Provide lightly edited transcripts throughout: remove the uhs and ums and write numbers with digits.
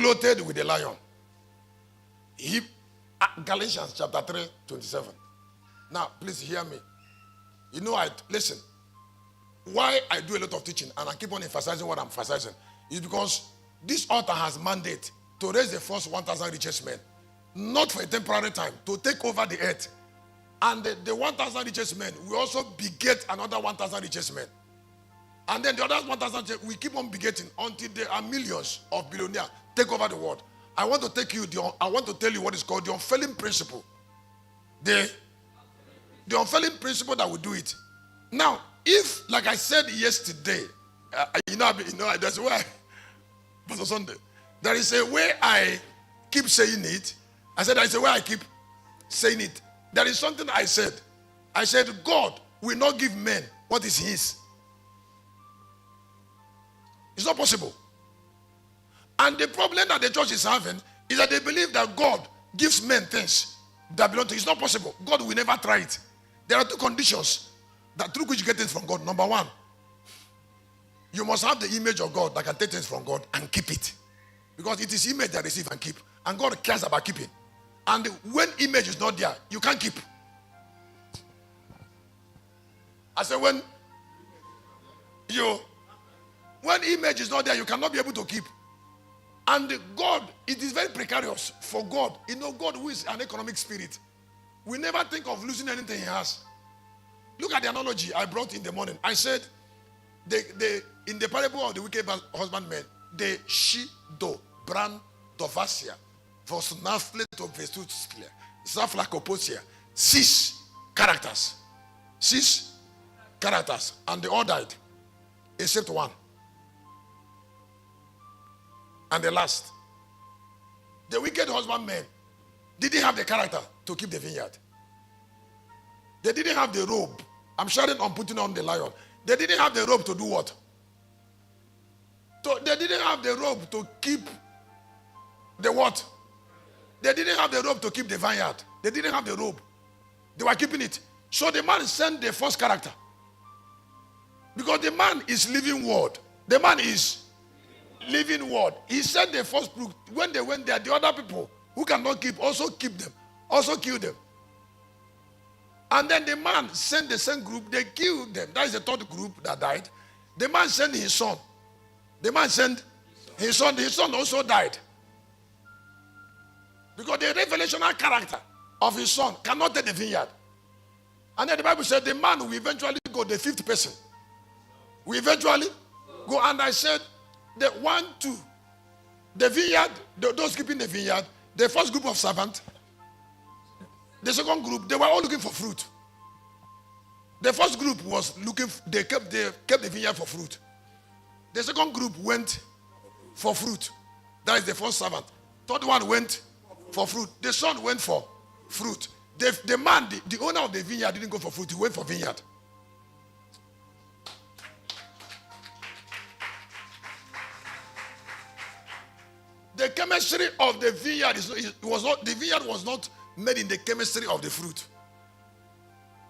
clothed with a lion. Galatians chapter 3:27. Now, please hear me. You know, listen. Why I do a lot of teaching and I keep on emphasizing what I'm emphasizing is because this author has mandate to raise the first 1,000 richest men, not for a temporary time, to take over the earth. And the 1,000 richest men will also beget another 1,000 richest men. And then the other 1,000, we keep on begetting until there are millions of billionaires take over the world. I want to tell you what is called the unfailing principle. The unfailing principle that will do it. Now, if, like I said yesterday, there's a way, Pastor Sunday, there is a way I keep saying it. I said, there is a way I keep saying it. There is something I said. I said, God will not give men what is his. It's not possible. And the problem that the church is having is that they believe that God gives men things that belong to him. It's not possible. God will never try it. There are two conditions that through which you get things from God. Number one, you must have the image of God that can take things from God and keep it. Because it is image that receive and keep. And God cares about keeping. And when image is not there, you can't keep. I said when image is not there, you cannot be able to keep. And God, it is very precarious for God. You know, God who is an economic spirit, we never think of losing anything he has. Look at the analogy I brought in the morning. I said, in the parable of the wicked husbandman, the she do brand dovasia for snafle to vestutslia, saflacoposia, 6 characters. 6 characters, and they all died, except one. And the last, the wicked husbandman didn't have the character to keep the vineyard. They didn't have the robe. I'm sharing on putting on the lion. They didn't have the robe to do what? They didn't have the robe to keep the what? They didn't have the robe to keep the vineyard. They didn't have the robe. They were keeping it. So the man sent the first character. Because the man is living word. The man is living word. He sent the first fruit. When they went there, the other people who cannot keep also keep them. Also kill them. And then the man sent the same group, they killed them. That is the third group that died. The man sent his son. The man sent his son. His son also died. Because the revelational character of his son cannot take the vineyard. And then the Bible said the man will eventually go, the 5th person. We eventually go. And I said, the 1, 2, the vineyard, those keeping the vineyard, the first group of servants, the second group, they were all looking for fruit. The first group was looking, they kept the vineyard for fruit. The second group went for fruit. That is the first servant. Third one went for fruit. The son went for fruit. The man, the owner of the vineyard didn't go for fruit, he went for vineyard. The chemistry of the vineyard the vineyard was not made in the chemistry of the fruit.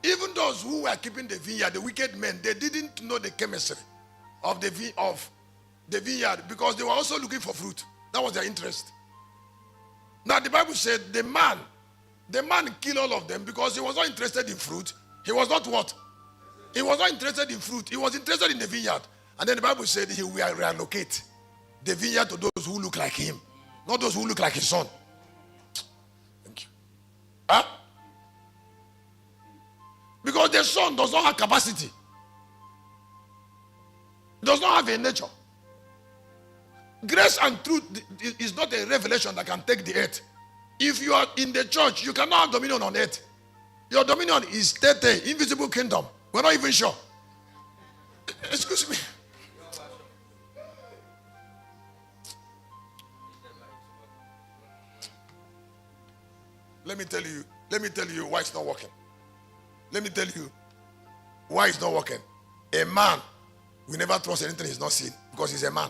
Even those who were keeping the vineyard, the wicked men, they didn't know the chemistry of the vineyard because they were also looking for fruit. That was their interest. Now the Bible said the man killed all of them because he was not interested in fruit. He was not what? He was not interested in fruit. He was interested in the vineyard. And then the Bible said he will reallocate the vineyard to those who look like him, not those who look like his son. Thank you. Huh? Because the son does not have capacity. Does not have a nature. Grace and truth is not a revelation that can take the earth. If you are in the church, you cannot have dominion on earth. Your dominion is Tete, invisible kingdom. We're not even sure. Excuse me. Let me tell you why it's not working. Let me tell you why it's not working. A man will never trust anything he's not seen because he's a man.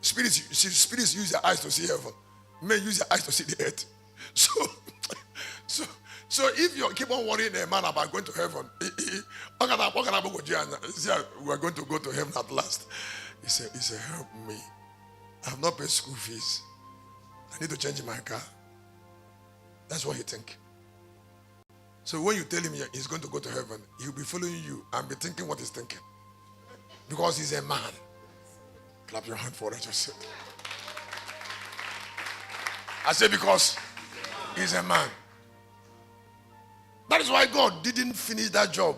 Spirits use their eyes to see heaven. Men use their eyes to see the earth. So if you keep on worrying a man about going to heaven, we're going to go to heaven at last. He said, help me. I've not paid school fees. I need to change my car. That's what he think. So when you tell him he's going to go to heaven, he'll be following you and be thinking what he's thinking. Because he's a man. Clap your hand for it. Just I say because he's a man. That is why God didn't finish that job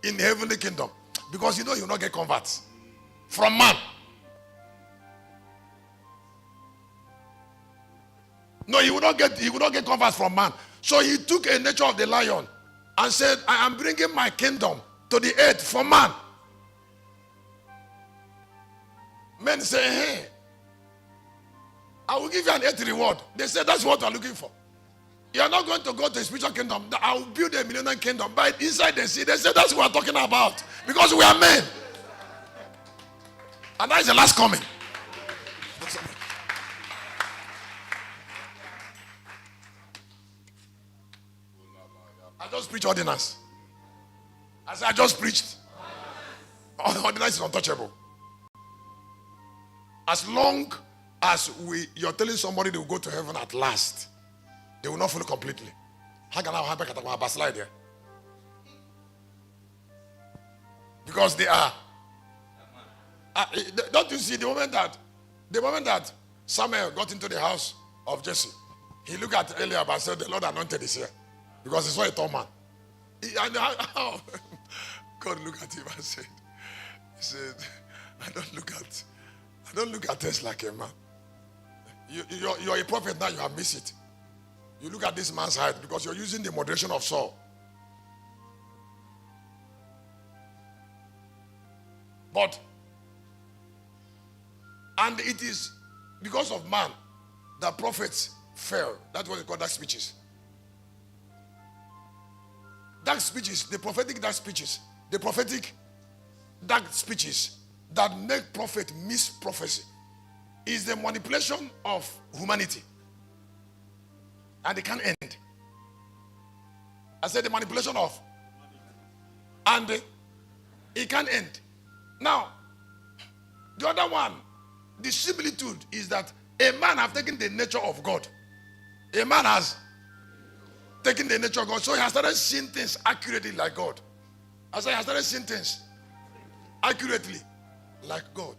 in the heavenly kingdom. Because you know you'll not get converts from man. No, he would not get converts from man. So he took a nature of the lion and said, I am bringing my kingdom to the earth for man. Men say, hey, I will give you an earth reward. They say, that's what I'm looking for. You are not going to go to a spiritual kingdom. I will build a millennial kingdom. But inside the sea, they say, that's what we're talking about. Because we are men. And that is the last coming. I just preached ordinance. I said, I just preached. Ordinance is untouchable. As long as you're telling somebody they will go to heaven at last, they will not follow completely. How can I have a slide there? Because they are. Don't you see the moment that Samuel got into the house of Jesse, he looked at Eliab and said, the Lord anointed is here. Because he saw a tall man. God looked at him and said, I don't look at this like a man. You're a prophet now, you have missed it. You look at this man's height because you're using the moderation of Saul. And it is because of man that prophets fell. That's what they call dark speeches. Dark speeches, the prophetic dark speeches that make prophet miss prophecy is the manipulation of humanity. And it can't end. I said the manipulation of. And it can't end. Now, the other one, the similitude is that a man has taken the nature of God. A man has taken the nature of God. So he has started seeing things accurately like God. I said he has started seeing things accurately like God.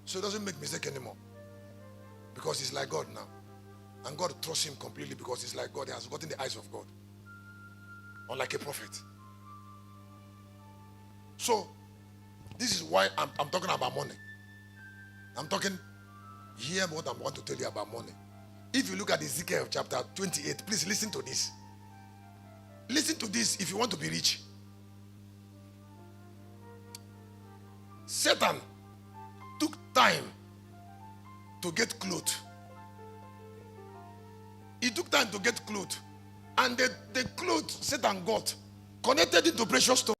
So he doesn't make mistake anymore. Because he's like God now. And God trusts him completely because he's like God. He has gotten the eyes of God. Unlike a prophet. So, this is why I'm talking about money. Hear what I want to tell you about money. If you look at Ezekiel chapter 28, please listen to this. Listen to this if you want to be rich. Satan took time to get clothes. He took time to get clothes. And the clothes Satan got connected into precious stone.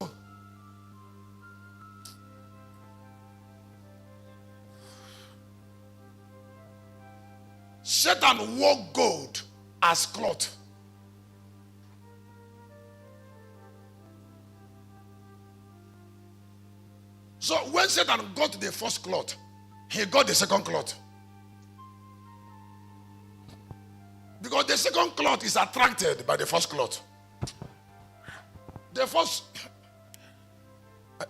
Satan wore gold as cloth. So when Satan got the first cloth, he got the second cloth. Because the second cloth is attracted by the first cloth. The first,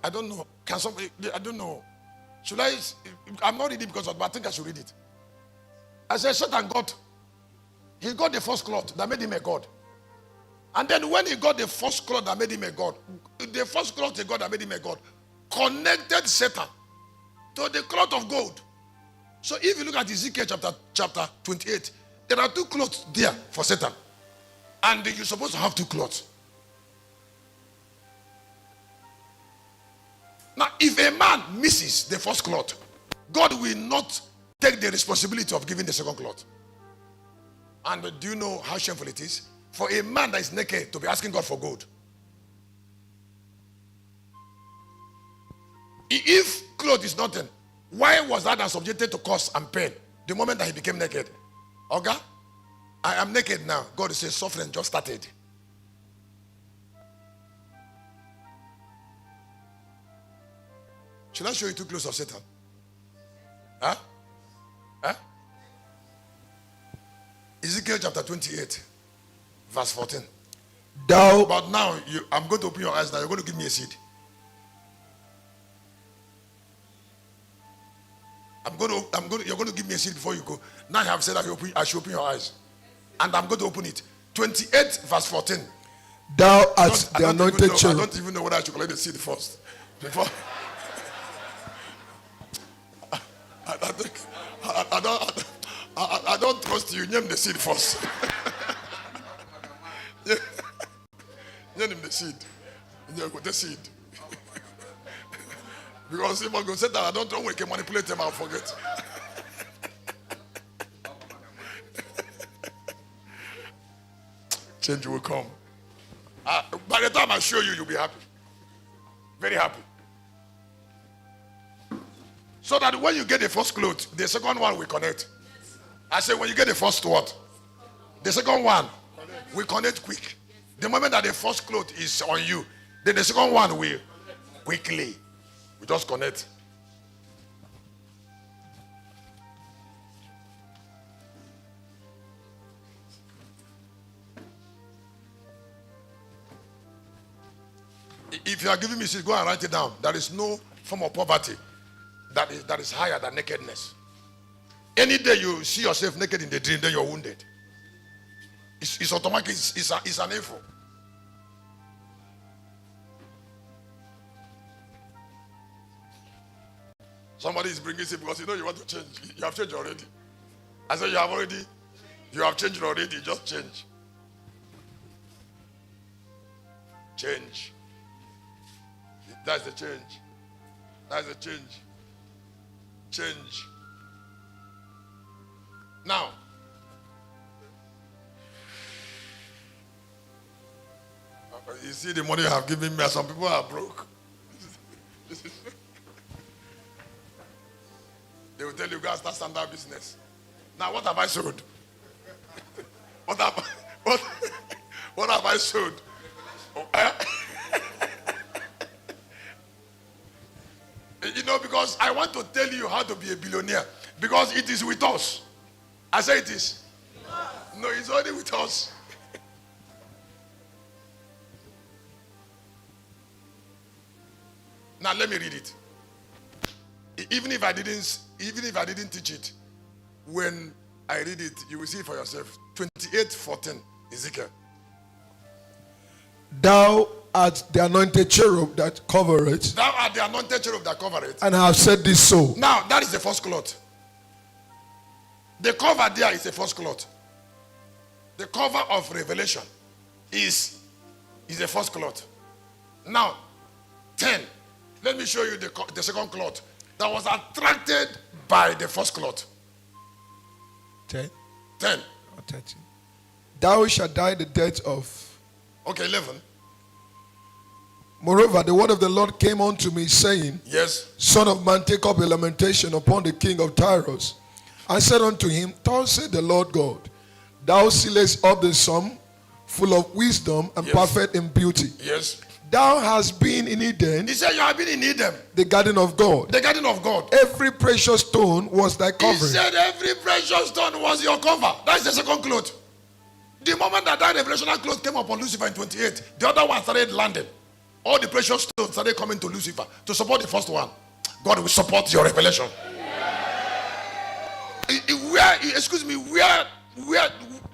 I don't know. Can somebody, I don't know. Should I, I'm not reading because of it, but I think I should read it. I said, Satan got the first cloth that made him a god. And then when he got the first cloth that made him a god, the first cloth he got that made him a god, connected Satan to the cloth of gold. So if you look at Ezekiel chapter 28, there are two cloths there for Satan. And you're supposed to have two cloths. Now, if a man misses the first cloth, God will not take the responsibility of giving the second cloth. And do you know how shameful it is for a man that is naked to be asking God for gold? If cloth is nothing, why was Adam subjected to curse and pain the moment that he became naked? Okay? I am naked now. God says suffering just started. Should I show you two clothes of Satan? Ezekiel chapter 28, verse 14. Thou, But now I'm going to open your eyes now. You're going to give me a seed. You're going to give me a seed before you go. Now I have said that I should open your eyes. And I'm going to open it. 28 verse 14. thou art the anointed I cherub. don't even know whether I should collect the seed first. Before I don't trust you. Name the seed first. Name him the seed. The seed. Because if I go say that I don't know we can manipulate them, I'll forget. Change will come. By the time I show you, you'll be happy. Very happy. So that when you get the first cloth, the second one will connect. I say when you get the first what? The second one will connect quick. The moment that the first cloth is on you, then the second one will quickly. We just connect. If you are giving me seed, go and write it down. There is no form of poverty that is higher than nakedness. Any day you see yourself naked in the dream, then you're wounded. It's automatic. It's an info. Somebody is bringing it because you know you want to change. You have changed already. I said you have changed already. Just change. Change. That's the change. That's the change. Change. Now, you see the money you have given me, some people are broke. They will tell you, guys, start standard business. Now, what have I sold? What have I sold? You know, because I want to tell you how to be a billionaire. Because it is with us. I say it is. No, it's only with us. Now let me read it. Even if I didn't teach it, when I read it, you will see it for yourself. 28:14, Ezekiel. Thou art the anointed cherub that covereth. Thou art the anointed cherub that covereth. And I have said this so. Now that is the first cloth. The cover there is the first cloth. The cover of Revelation is the first cloth. Now, 10. Let me show you the second cloth that was attracted by the first cloth. 10. 10. Or 13. Thou shalt die the death of. Okay, 11. Moreover, the word of the Lord came unto me, saying, Yes. Son of man, take up a lamentation upon the king of Tyros. I said unto him, Thus said the Lord God, Thou sealest up the sum, full of wisdom and perfect in beauty. Yes. Thou hast been in Eden. He said you have been in Eden. The garden of God. The garden of God. Every precious stone was thy covering. He said every precious stone was your cover. That's the second cloth. The moment that revelational cloth came upon Lucifer in 28, the other one started landing. All the precious stones started coming to Lucifer to support the first one. God will support your revelation. Where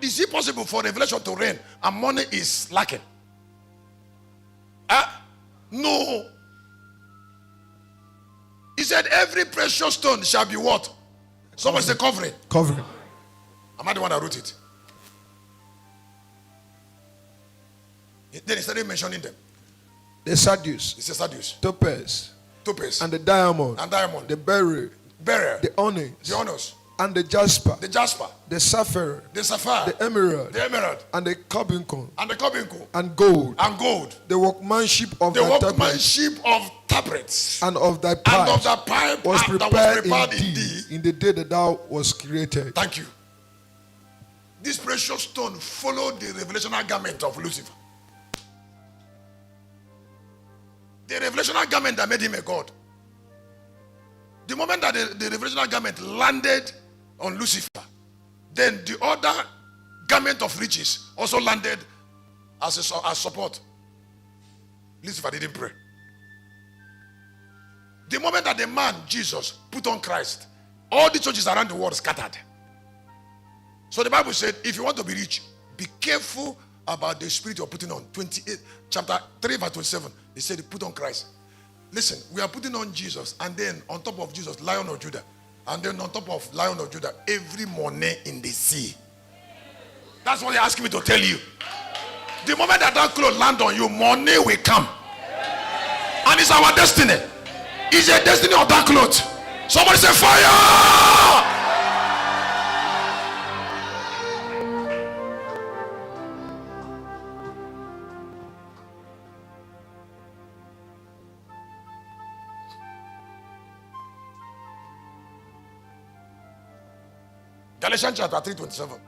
is it possible for revelation to reign and money is lacking? No. He said every precious stone shall be what? Someone say covering. Covering. Am I the one that wrote it? Then he started mentioning them. The sardius. He said sardius. Topaz. And the diamond. The beryl. The onyx. And the jasper. The sapphire. The emerald. And the carbuncle. And gold. The workmanship of tabrets. And of thy pipe. Was prepared in thee in the day that thou was created. Thank you. This precious stone followed the revelational garment of Lucifer. The revelational garment that made him a god. The moment that the revelational garment landed on Lucifer, then the garment of riches also landed as support. At least if I didn't pray. The moment that the man, Jesus, put on Christ, all the churches around the world scattered. So the Bible said, if you want to be rich, be careful about the spirit you're putting on. 28, chapter 3, verse 27. He said, put on Christ. Listen, we are putting on Jesus, and then on top of Jesus, Lion of Judah. And then on top of Lion of Judah, every money in the sea. That's what they're asking me to tell you. The moment that clothes land on you, money will come. And it's our destiny. It's a destiny of that clothes. Somebody say fire! Galatians chapter 3:27.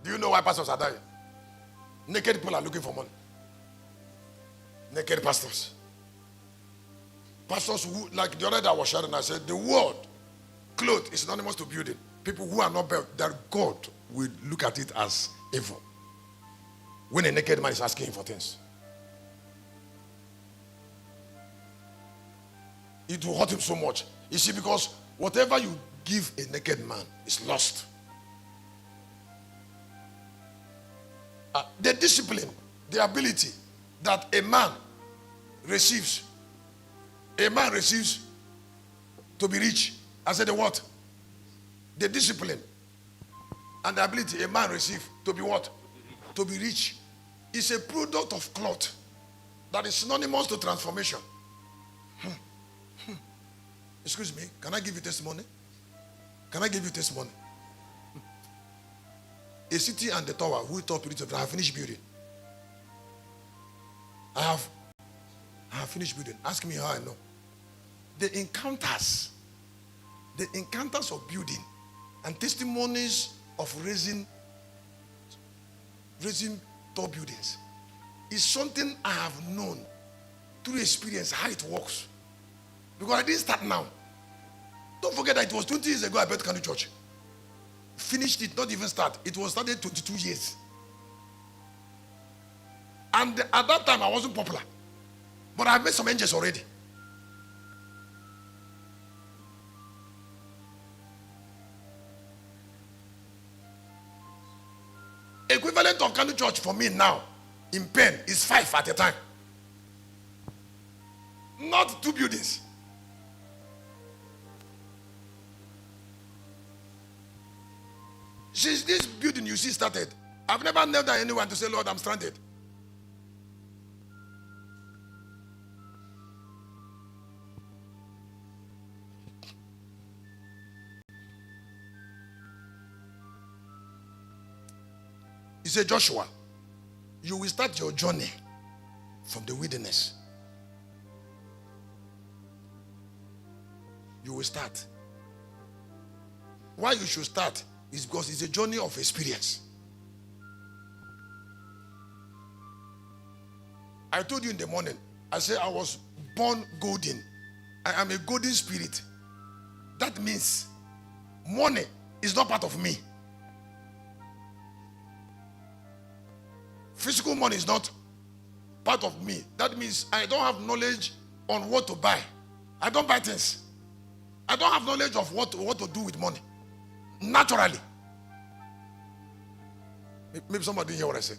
Do you know why pastors are dying? Naked people are looking for money. Naked pastors. Pastors who, like the other day I was sharing, I said, the word clothes is synonymous to building. People who are not built, that God will look at it as evil. When a naked man is asking him for things, it will hurt him so much. You see, because whatever you give a naked man is lost. The discipline, the ability that a man receives to be rich. I said the what? The discipline and the ability a man receives to be what? To be rich. Is a product of cloth that is synonymous to transformation. Excuse me, can I give you testimony? Can I give you testimony? A city and the tower, who thought I have finished building. I have finished building. Ask me how I know. The encounters of building and testimonies of raising tall buildings is something I have known through experience how it works. Because I didn't start now. Don't forget that it was 20 years ago I built Kanu Church. Finished it, not even start. It was started 22 years. And at that time I wasn't popular. But I met some angels already. Equivalent of Kanu Church for me now in pen is 5 at a time. Not 2 buildings. Since this building you see started, I've never knelt down anyone to say, Lord, I'm stranded. He said, Joshua, you will start your journey from the wilderness. You will start. Why you should start is because it's a journey of experience. I told you in the morning, I said I was born golden. I am a golden spirit. That means money is not part of me. Physical money is not part of me. That means I don't have knowledge on what to buy. I don't buy things. I don't have knowledge of what to do with money. Naturally. Maybe somebody didn't hear what I said.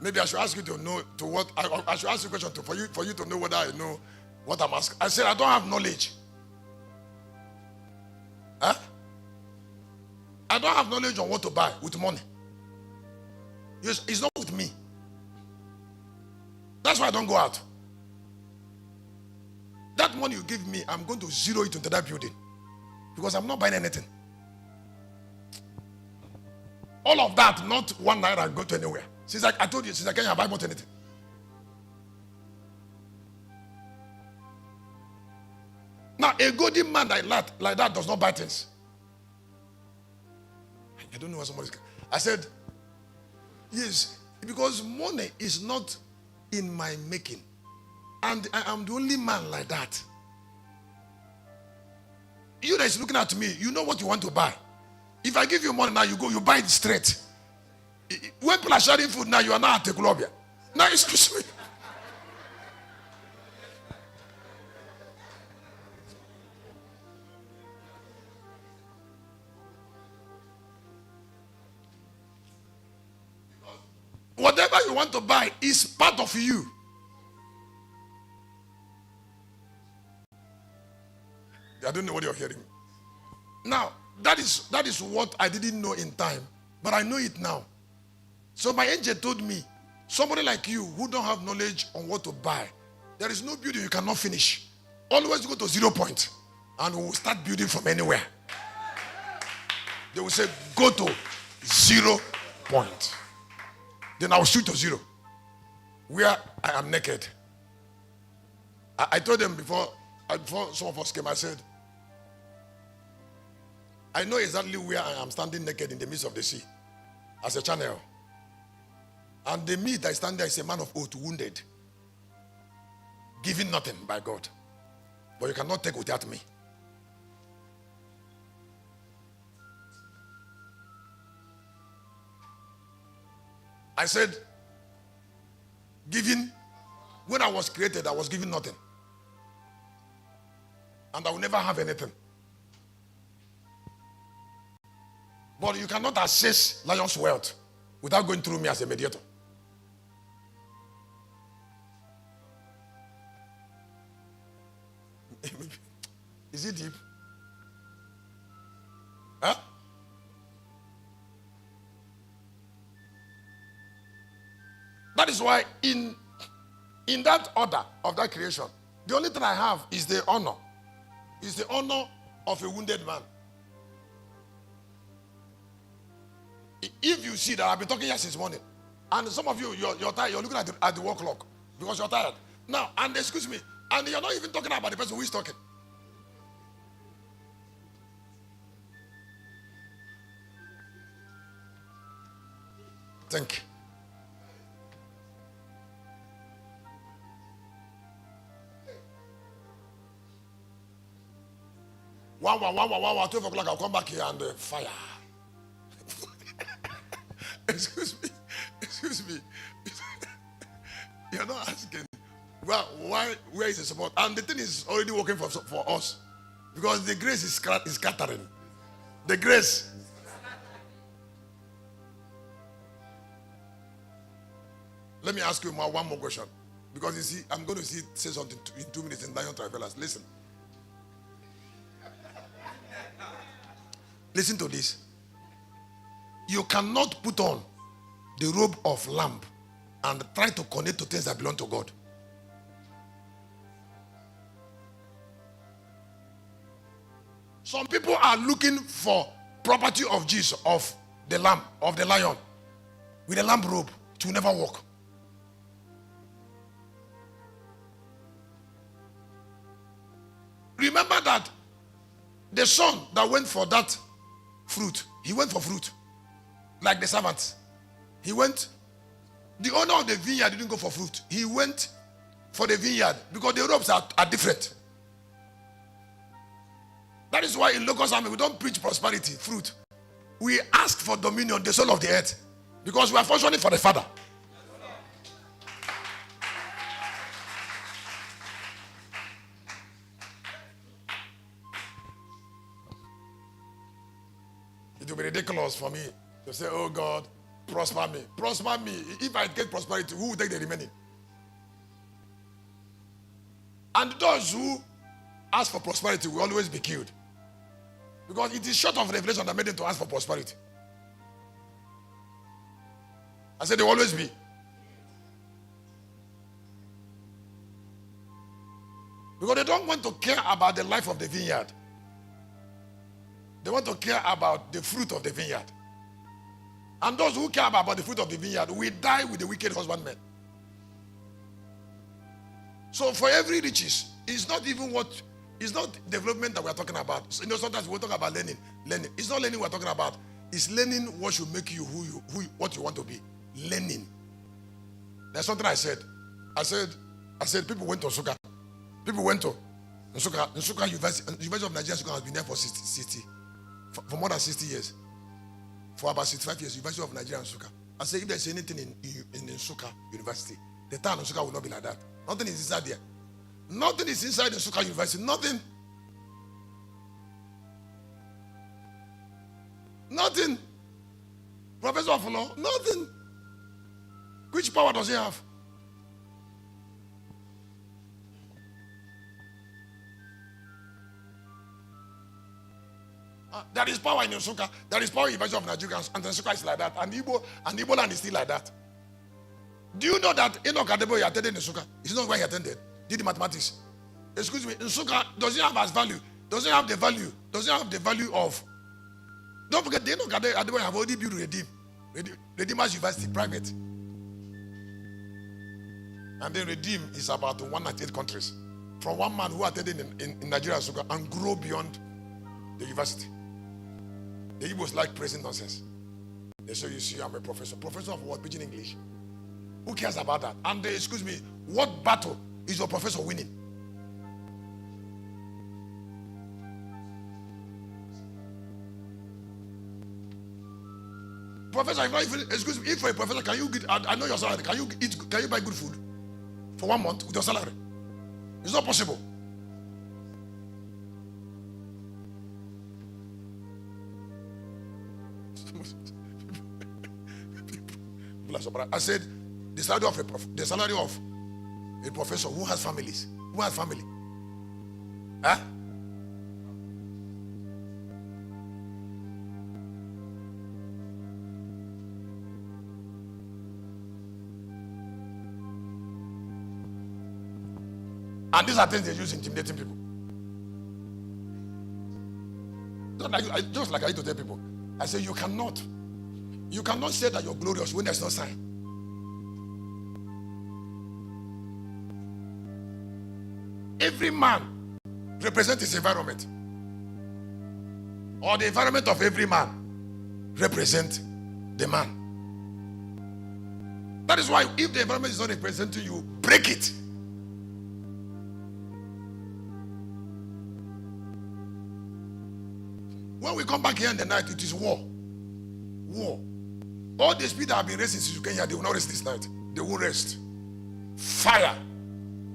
Maybe I should ask you to know to what I should ask you a question for you to know whether I know what I'm asking. I said I don't have knowledge. Huh? I don't have knowledge on what to buy with money. It's not with me. That's why I don't go out. That money you give me, I'm going to zero it into that building. Because I'm not buying anything. All of that, not 1 naira go to anywhere. Since I told you, since I can't buy more anything. Now, a golden man like that does not buy things. I don't know what somebody's. I said, yes, because money is not in my making. And I am the only man like that. you that is looking at me, you know what you want to buy. If I give you money now, you go, you buy it straight. When people are sharing food now, you are not at the club here. Now, excuse me. Whatever you want to buy is part of you. I don't know what you're hearing. Now, that is what I didn't know in time, but I know it now. So my angel told me, somebody like you who don't have knowledge on what to buy, there is no building you cannot finish. Always go to 0 point, and we will start building from anywhere. They will say, go to 0 point. Then I will shoot to 0. Where I am naked. I told them before some of us came, I said, I know exactly where I am standing naked in the midst of the sea as a channel. And the me that stand there is a man of oath, wounded, given nothing by God. But you cannot take without me. I said, giving, when I was created, I was given nothing. And I will never have anything. But you cannot access lion's wealth without going through me as a mediator. Is it deep? Huh? That is why in that order of that creation, the only thing I have is the honor. Is the honor of a wounded man. If you see that I've been talking here since morning, and some of you, you're tired, you're looking at the work clock because you're tired. Now, and excuse me, and you're not even talking about the person who is talking. Thank you. One, 12 o'clock, I'll come back here and fire. Excuse me. You're not asking, well, where is the support? And the thing is already working for us. Because the grace is scattering. The grace. Let me ask you one more question. Because you see, I'm going to say something in 2 minutes in Lion Travelers. Listen. Listen to this. You cannot put on the robe of lamb and try to connect to things that belong to God. Some people are looking for property of Jesus, of the lamb, of the lion, with a lamb robe. It will never work. Remember that the son that went for that fruit, he went for fruit. Like the servants. He went, the owner of the vineyard didn't go for fruit. He went for the vineyard because the robes are different. That is why in Locust Army we don't preach prosperity, fruit. We ask for dominion, the soul of the earth. Because we are functioning for the Father. It will be ridiculous for me to say, oh God, prosper me. Prosper me. If I get prosperity, who will take the remaining? And those who ask for prosperity will always be killed. Because it is short of revelation that made them to ask for prosperity. I said they will always be. Because they don't want to care about the life of the vineyard. They want to care about the fruit of the vineyard. And those who care about the fruit of the vineyard will die with the wicked husbandman. So for every riches, it's not even it's not development that we're talking about. So, sometimes we talk about learning. It's not learning we're talking about. It's learning what should make you what you want to be. Learning. There's something I said. I said people went to Sukkah. People went to Nsuka University of Nigeria has been there for more than 60 years. For about 65 years, University of Nigeria Nsuka. I say if there's anything in Nsuka University, the town of Nsuka will not be like that. Nothing is inside there. Nothing is inside the Nsuka University. Nothing. Nothing. Professor of law, nothing. Which power does he have? There is power in Nsuka. There is power in the University of Nigeria, and Nsuka is like that. And Igbo land is still like that. Do you know that Enoch Adebo attended Nsuka? It's not where he attended. Did the mathematics. Excuse me, Nsuka doesn't have as value. Doesn't have the value. Doesn't have the value of. Don't forget, Enoch Adebo have already built Redeemer's University, private. And then Redeem is about 198 countries. From one man who attended in Nigeria and grow beyond the university. The Igbos like praising nonsense. They say, you see, I'm a professor. Professor of what? Pidgin English. Who cares about that? And excuse me, what battle is your professor winning? Professor, excuse me, if for a professor, can you get, I know your salary, can you buy good food for 1 month with your salary? It's not possible. I said the salary of a professor who has families. Who has family? Huh? And these are things they use intimidating people. Just like I used to tell people, I say you cannot say that you're glorious when there's no sign. Every man represents his environment, or the environment of every man represents the man. That is why if the environment is not representing you, break it. When we come back here in the night, it is war. War. All the speed that have been raised since you came here, they will not rest this night. They will rest. Fire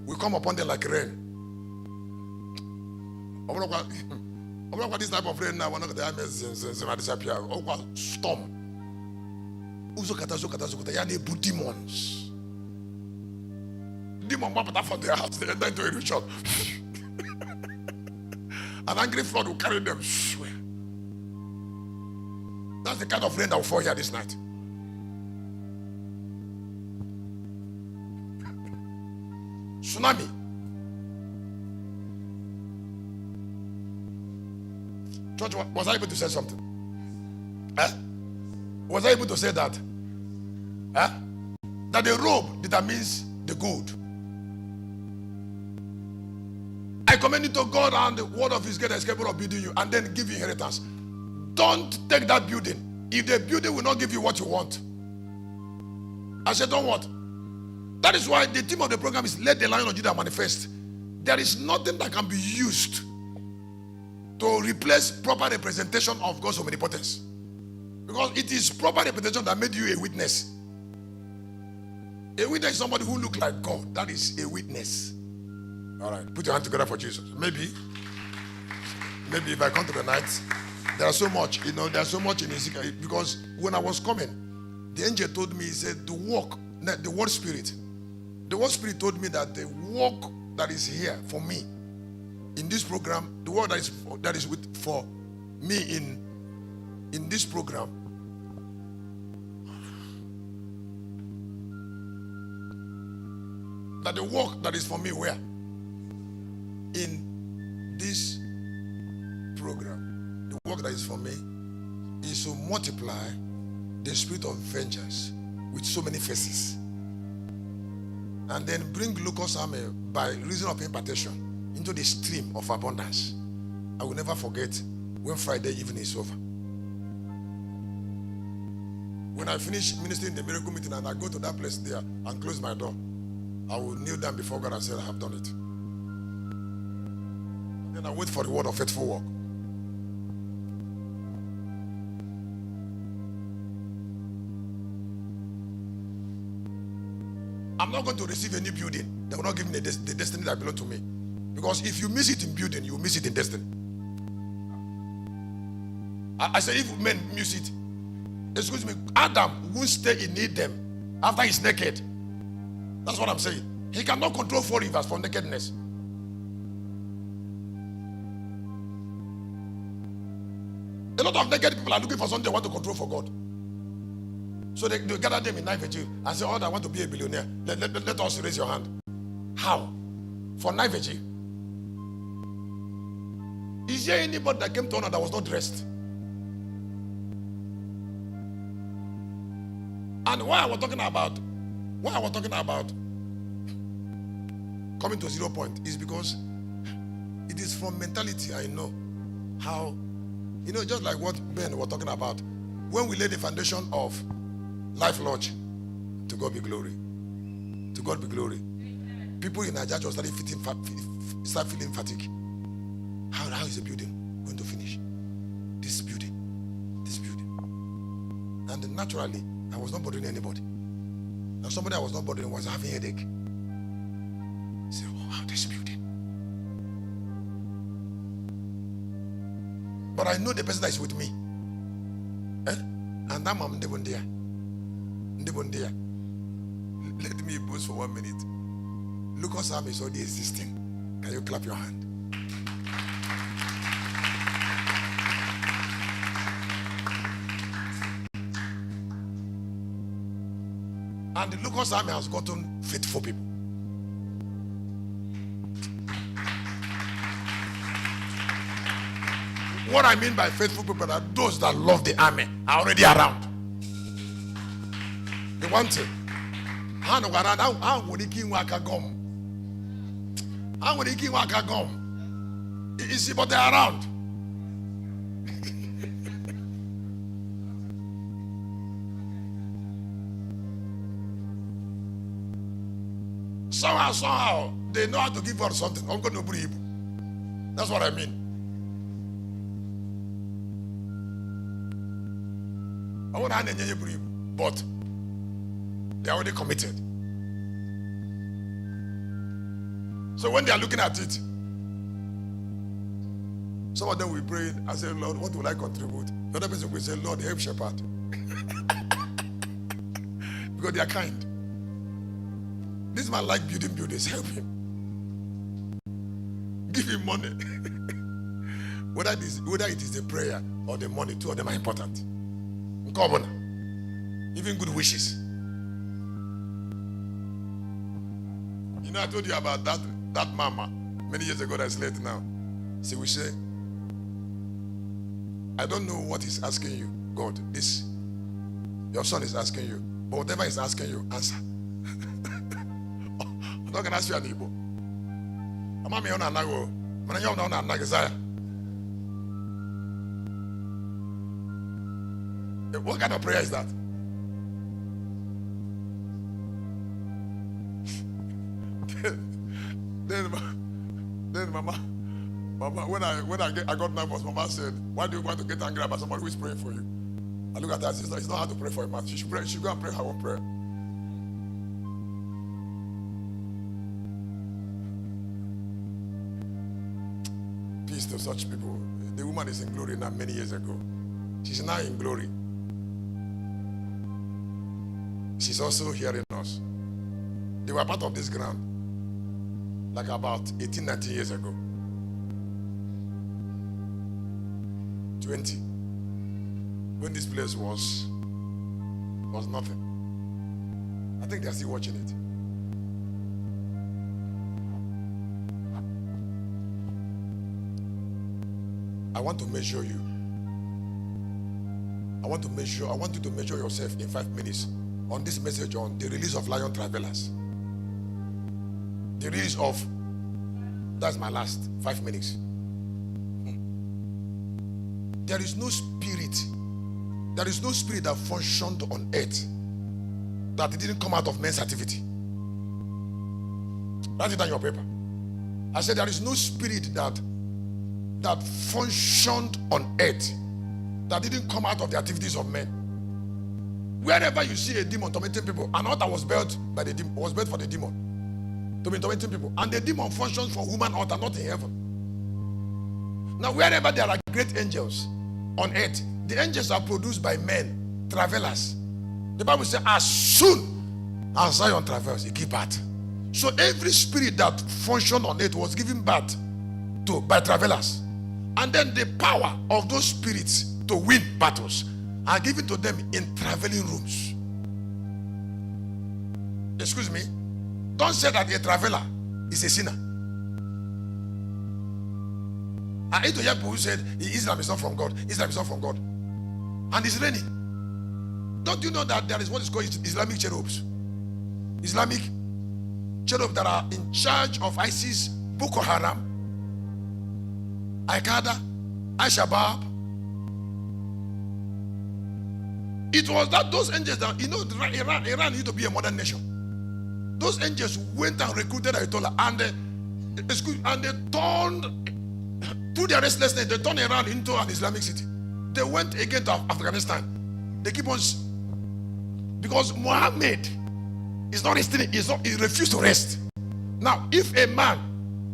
will come upon them like rain. This type of rain now, one of the disappear. Storm. Yeah, they put demons. Demon pop out from their house, they enter into a ritual. An angry flood will carry them. That's the kind of rain that will fall here this night. Tsunami. Church, was I able to say something? Huh? Was I able to say that? Huh? That the robe determines the good. I commend it to God and the word of his God is capable of building you and then give you inheritance. Don't take that building if the building will not give you what you want. I said, don't what? That is why the theme of the program is let the Lion of Judah manifest. There is nothing that can be used to replace proper representation of God's omnipotence. Because it is proper representation that made you a witness. A witness is somebody who looks like God. That is a witness. All right, put your hand together for Jesus. Maybe if I come to the night, there's so much in Ezekiel. Because when I was coming, the angel told me, he said, the word spirit told me that the work that is here for me in this program, the word that is for me in this program, that the work that is for me where? In this program, the work that is for me is to multiply the spirit of vengeance with so many faces, and then bring Lucas army by reason of impartation into the stream of abundance. I will never forget when Friday evening is over. When I finish ministering in the miracle meeting and I go to that place there and close my door, I will kneel down before God and say, I have done it. Then I wait for the word of faithful work. I'm not going to receive any building that will not give me the destiny that belongs to me. Because if you miss it in building, you will miss it in destiny. I say if men miss it, excuse me, Adam won't stay in Eden after he's naked. That's what I'm saying. He cannot control 4 rivers for nakedness. A lot of naked people are looking for something they want to control for God. So they gather them in night vigil and say, oh, I want to be a billionaire. Let us raise your hand. How? For night vigil? Is there anybody that came to honor that was not dressed? And why I was talking about coming to 0 point is because it is from mentality. I know how, just like what Ben was talking about. When we lay the foundation of Life Lodge, to God be glory. To God be glory. People in Nigeria just start feeling fatigue. How is the building going to finish? This building. And naturally, I was not bothering anybody. Now somebody I was not bothering was having a headache. Say, oh, how this building? But I know the person that is with me. And that mom there. Let me boast for 1 minute. Lucas Army is already existing. Can you clap your hand? And the Lucas Army has gotten faithful people. What I mean by faithful people are those that love the army are already around. They want it. How would he king waka gum? How would he king waka gum? You see, but they're around. Somehow, they know how to give out something. I'm going to breathe. That's what I mean. I want to breathe, but they are already committed. So when they are looking at it, some of them will pray and say, Lord, what will I contribute? The other person will say, Lord, help shepherd. Because they are kind. This man like building buildings. Help him. Give him money. Whether it is the prayer or the money, two of them are important. Common. Even good wishes. I told you about that mama many years ago that's late now. See, we say, I don't know what he's asking you, God. This, your son is asking you. But whatever he's asking you, answer. I'm not going to ask you an Igbo. What kind of prayer is that? Then Mama, when I got nervous, Mama said, why do you want to get angry about somebody who is praying for you? I look at her and say, it's not hard to pray for a man. She should go and pray her own prayer. Peace to such people. The woman is in glory now many years ago. She's now in glory. She's also hearing us. They were part of this ground like about 18, 19 years ago. 20. When this place was nothing. I think they're still watching it. I want to measure you. I want you to measure yourself in 5 minutes on this message on the release of Lion Travelers. The release of, that's my last 5 minutes. There is no spirit that functioned on earth that it didn't come out of men's activity. Write it on your paper. I said there is no spirit that that functioned on earth that didn't come out of the activities of men. Wherever you see a demon tormenting people, an altar was built by the demon, was built for the demon to be tormenting people, and the demon functions for human altar, not in heaven. Now, wherever there are great angels on earth, the angels are produced by men, travelers. The Bible says, as soon as Zion travels, he gives birth. So every spirit that functioned on earth was given birth to by travelers, and then the power of those spirits to win battles are given to them in traveling rooms. Excuse me, don't say that a traveler is a sinner. I hate to hear people who said Islam is not from God. Islam is not from God, and it's raining. Don't you know that there is what is called Islamic cherubs? Islamic cherubs that are in charge of ISIS, Boko Haram, Al-Qaeda, Al-Shabaab. It was that those angels that, you know, Iran used to be a modern nation. Those angels went and recruited Ayatollah, and they turned, through their restlessness, they turned Iran into an Islamic city. They went again to Afghanistan. They keep on, because Muhammad is not resting. He refused to rest. Now, if a man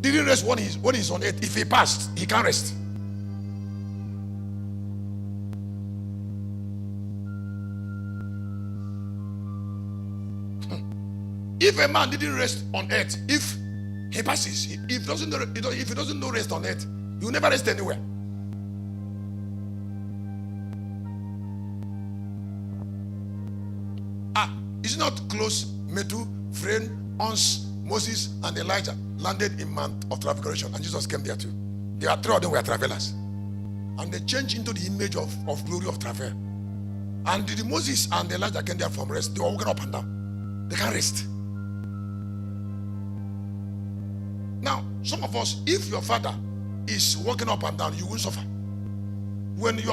didn't rest when he's on earth, if he passed, he can't rest. If a man didn't rest on earth, if he passes, if he doesn't know rest on earth, he will never rest anywhere. Is it not close? Metu, Friend, Ons, Moses, and Elijah landed in Mount of Transfiguration, and Jesus came there too. There are three of them were travelers, and they changed into the image of glory of travel. And the Moses and Elijah came there from rest. They were walking up and down. They can't rest. Now, some of us, if your father is walking up and down, you will suffer. When your